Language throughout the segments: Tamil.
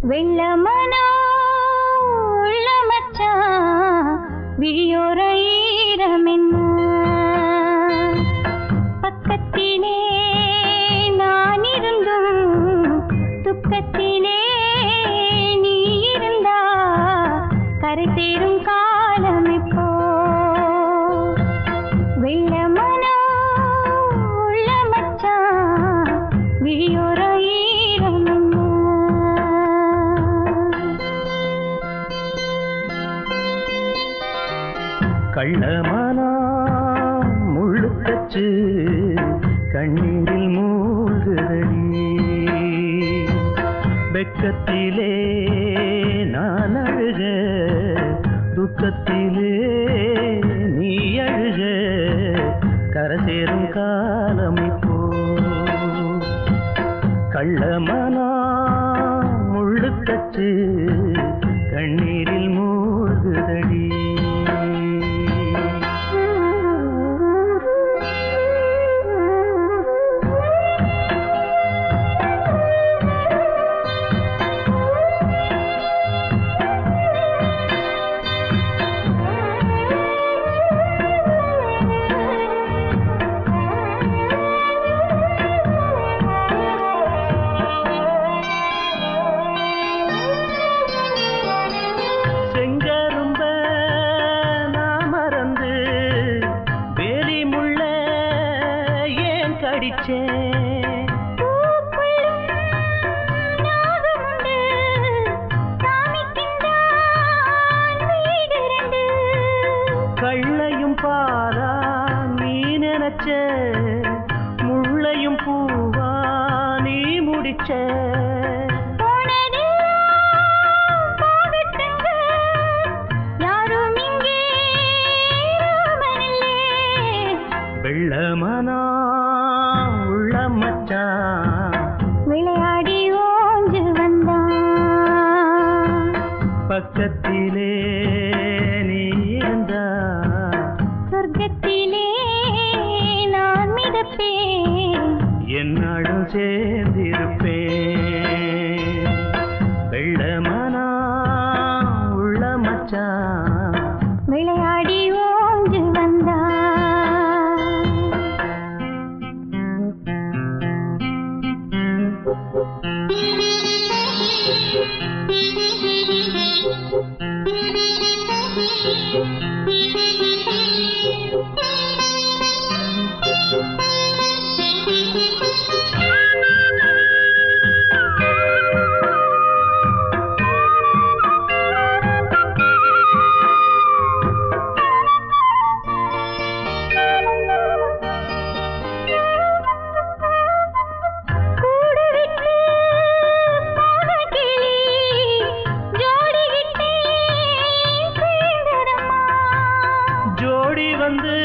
வெள்ளமனோ உள்ள மச்சான் விழியோர ஈரமென்ன பக்கத்திலே நான் இருந்தும் துக்கத்திலே நீ இருந்தா கரை சேரும் காலம் இப்போ வெள்ளமனோ உள்ள மச்சான் விழியோர கள்ளமானா முள்ளுக்கச்சு கண்ணீரில் மூழ்குதடி வெக்கத்திலே நான் அழுக துக்கத்திலே நீ அழுக கரை சேரும் காலம் இப்போ கள்ளமானா முள்ளுக்கச்சு கண்ணீரில் மூழ்குதடி கள்ளையும் பாரா நீ நினைச்ச முள்ளையும் பூவா நீ முடிச்ச வெள்ளமனா உள்ள மச்சான் விளையாடி ஓஞ்சு வந்தான் பக்கத்திலே நீ இருந்தா சொர்க்கத்திலே நான் மிதப்பேன் என்னாடும் சேர்ந்திருப்பேன் வெள்ளமனா உள்ள மச்சான் விளையாடி ஓஞ்சு வந்தான் வந்து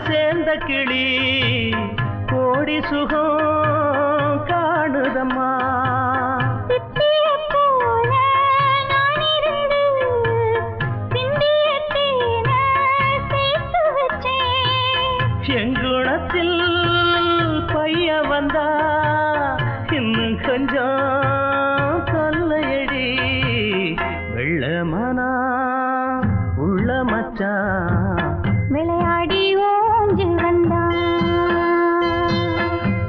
சேர்ந்த கிளி கோடி சுகம் காணுதம்மா எங்குணத்தில் பைய வந்தா இன்னும் கொஞ்சம் சொல்லையடி வெள்ளமனா உள்ள மச்சான் விளையாடி ஓஞ்சு வந்தான்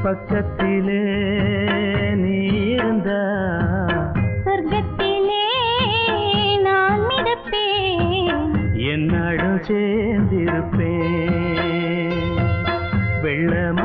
பக்கத்திலே நீ இருந்தா சொர்க்கத்திலே நான் மிதப்பேன் என்னாடும் சேர்ந்திருப்பேன் வெள்ளம